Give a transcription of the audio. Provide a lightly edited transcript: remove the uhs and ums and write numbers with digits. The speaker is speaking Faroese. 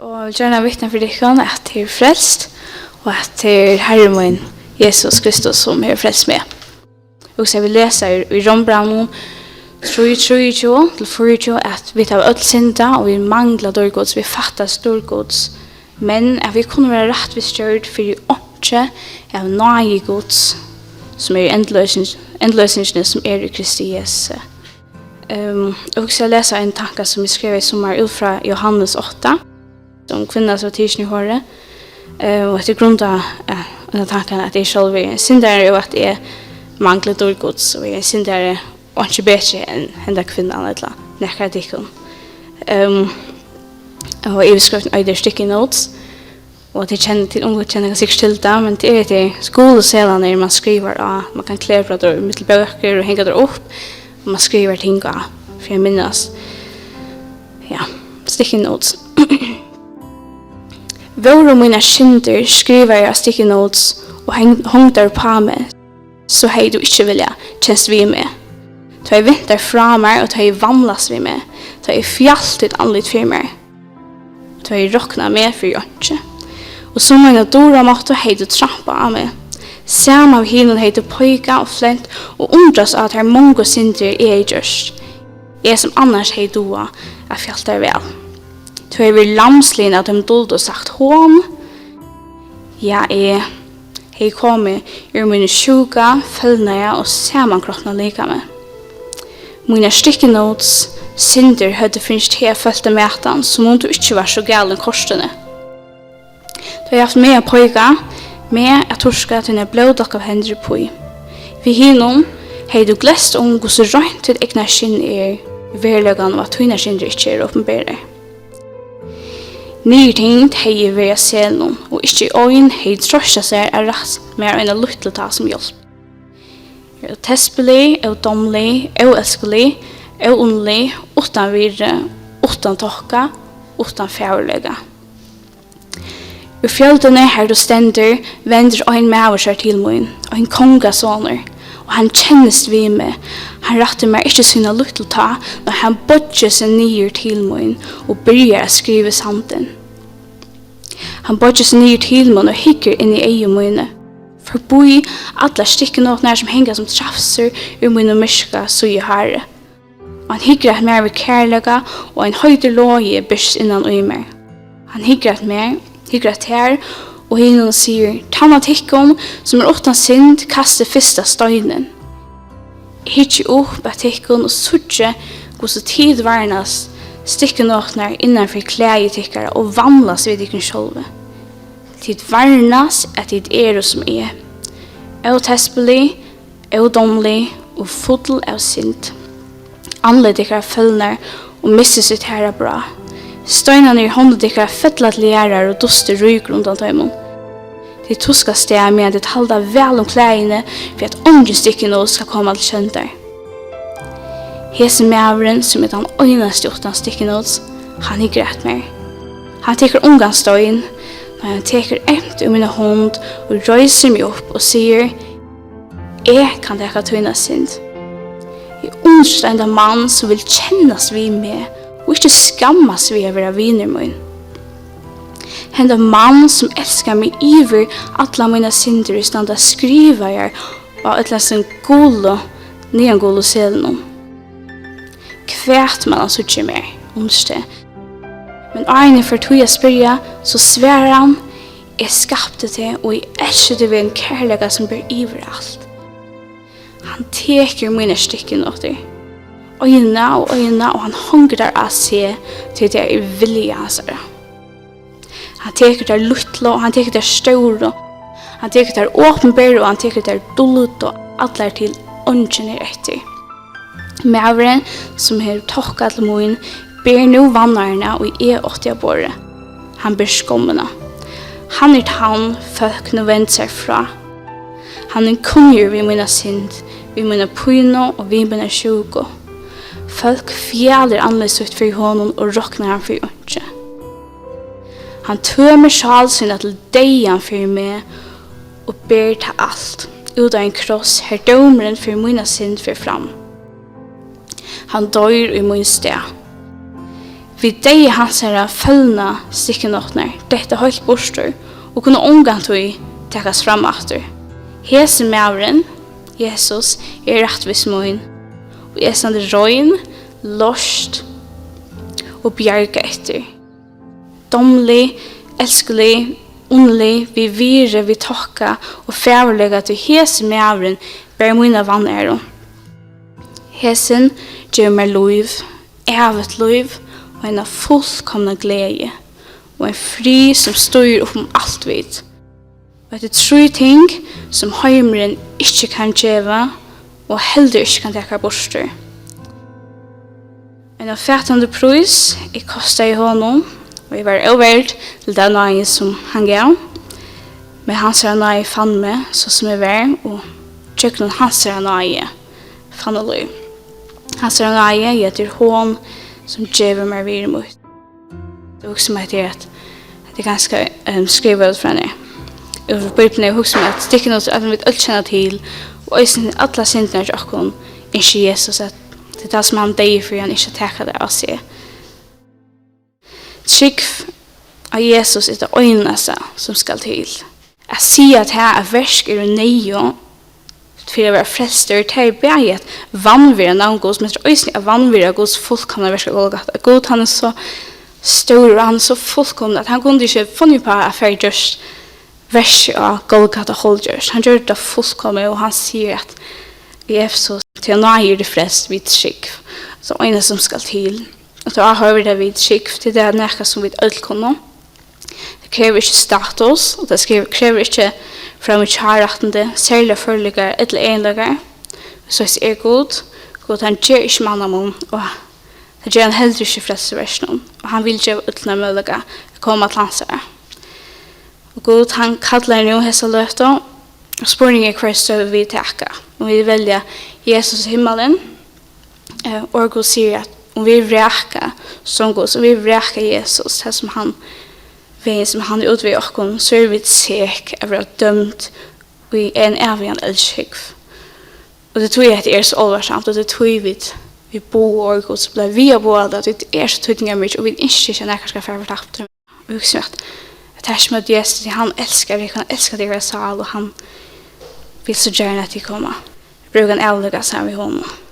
Og jeg vil gjerne vittne for dere at det frelst, og at det Herre min Jesus Kristus som frelst med. Og så vil lese i Rombranen 3:23-24 at vi tar alt synda, og vi mangler dårgods, vi fattas dårgods, men at vi kunne være rettvis gjørt for i åndsje av nøye gods, som endløsningene som i Kristi Jesus. Og så leser en tanke som vi skrev i sommer ut fra Johannes 8, som kvinna som var tidsen i håret, og etter grunn av denne tanken at jeg selv er syndere, og at jeg mangler dårgods, og jeg er syndere, og ikke bedre enn henne kvinnan, eller nekker dikken. Og jeg skrev en øyder stykke notes, og jeg kjenner til unge kjenner sikkert til det, men det er til skoleselene man skriver av, man kan klare det med bøker og henge det opp, og man skriver ting av, for jeg minnes. Ja, sticky notes. Våre mine synder skriver jeg sticky notes og hongter på meg, så hei du ikke vilja kjens vi med. Ta jeg vinter fra meg, og ta jeg vamlas vi med. Ta jeg fjallt anlitt for meg. Ta jeg råkna med for jønnsje. Og så mange dora måtte hei du trampa av meg. Saman av hinnen hei du pøyga og flent, og undras at her mange synder er gjørst. Jeg som annars hei doa er fjallt der vel. Ta jeg vil lamslin at de duld og sagt hån. Ja, jeg hei kommet ur mine sjuka, følgnaja og samankrokna lika med. Mine stykkenots, synder høyde finst her følte metan, som om du ikke var så galen korsene. Du har haft med å pøyga, med å torska til en blådokk av hender på. Vi hinnom hei du glest om hos røynt til egna skinn er verlegan og at høyna skynder ikke er åpenbære. Nyrtingt hei vera selnum, og ikke i øyn hei trosja seg er rett mer enn a luttelta som hjelp. Er tespelig, er domlig, er elskelig, er ondelig, utan virre, utan tokka, utan fjærlega. Ur fjöldene her du stender, vender ein maver seg til mun, og en kongasåner, og han kjennes vi med. Han retter meg ikke sina luttelta, når han bodger seg nyer til mun, og byrjar å skrive sanden. Han bodger seg nyer til mun, og hikker inn i eie mune. Forboi alla stikkenåtnar som hengar som trafser ur mine myrska så i herre. Og han hikker at mer ved kærlega, og en høyde låge byrs innan øymer. Han hikker at mer, hikker at her, og hinnom sier, tanna tikkum som er åttan synd, kaste fyrsta støynen. Hikker opp at tikkum og sutje gos tid varnas stikkenåtnar innanfor klæge tikkara og vamlas vid ikken sjolve. Tid varnas at tid er som er. Er tespelig, er domlig og full av synd. Anled ikkara følner og misser sitt herra bra. Støynene i håndet ikkara fettlat lærer og duster ryk rundt om tøymon. De tuska steg med at det halda vel om klægene for at andre stykker nå skal komme til kjønter. Hese mævren som er den øyneste utan stykker nå, han er greit mer. Han teker ungan støyn, når han teker emt ur mine hånd og røyser meg opp og sier, jeg kan teka tøyna synd. Jeg understår en mann som vil kjennes vi med, og ikke skammas vi av være viner min. Henda mann som elskar meg iver alla mine synder i stand av skriva jeg av et lesen golo, nyan golo selen. Kvært man altså ikke mer, understår. Men Arne for tog jeg spyrja, så sver han, jeg skapte det, og jeg elsker det ved en kærlega som blir iver alt. Han teker mine stykkenotter, øyna, og han hongrar av seg til det er vilja hans. Han teker der luttlo, han teker der ståro, han teker der åpenbære, og han teker der dullut, og allar til ånden etter. Mævren som har tokka til moen, ber nu vannarna og er 80 båre. Han ber skommena. Han er han folk nu vend seg fra. Han er kungjur vi mina synd, vi mina pyno og vi mina sjugo. Folk fjaller annerledes ut for honom og råknar han for ønske. Han tømmer sjalsyna til deian for meg og ber til alt, ut av en kross her domeren for mina synd for fram. Han dør i min sted. vi deg hans herra følgna stikkenåtner, dette høyt bostur, og kunne omgant vi tekas fram aftur. Hese mævren, Jesus, rettvis moin, og sande røyn, lost og bjerga etter. Domlig, elskelig, ondelig, vi vire, vi tokka og fæverlega til hese mævren ber mina vann æron. Hesen gjør meg liv, evet liv, og en fullkomna glede, og en fri som styr opp alt vid. Og det tre ting som heimeren ikke kan gjøre, og heller ikke kan teka borster. En fætande prøys kostet i honom, og jeg var oververd til den nøye som han gav. Men hans nøye fann meg, så som jeg var, og tjøkken hans nøye fann jeg liv. Hans nøye heter hon som gjør meg videre mot. Det er også meg til at det er ganske skrivet fra henne. Og for bøypen er også med at det er noe at vi alt kjenner til, og alle syndene til åkken, ikke Jesus, at det er det som han deg for han ikke takker det av seg. Trygg av Jesus er det øyneste som skal til. Jeg sier at her er versk er nøye, for å være frelster, det er bare at vannvire navngås, men det er også at vannvire gos fullkomne versk og Golgata. God, han er så stor, og han er så fullkomne, at han kunne ikke funnet på at jeg just vers av Golgata holdgjørs. Han gjør det fullkomne, og han sier at i Efesos til å nøye det flest vidt skikk, så øyne som skal til. Og til å ha det vidt skikk, til det er nækka som vidt øl kunne. Det krever ikke status, og det krever ikke fra mitt kjærrettende, særlig foreliggere eller enleggere. Så er god, god han gjør ikke mannamån, og det gjør han heller ikke flest versjonen, og han vil gjøre utlene mulige å komme til hans her. Og god, han kallar nu hessa løfta, og spurningen hver støv vi teka. Om vi velger Jesus i himmelen, og god sier at om vi vreka som god, så vi vreka Jesus, det som han veien som han utvei okkon, så er vi sek av å være dømt i en evig elskikv. Og det tror jeg at det er så alvarsamt, og det tror jeg vi bor og god, så blir vi av både, at det er så tydninger mye, og vi ikke kjenner hva skal være tapt. Og vi at det er som at Jesus, han elsker det, han elsker det i sal, og han vil så gjerne at de kommer. Jeg bruker en avlegge sammen med honom.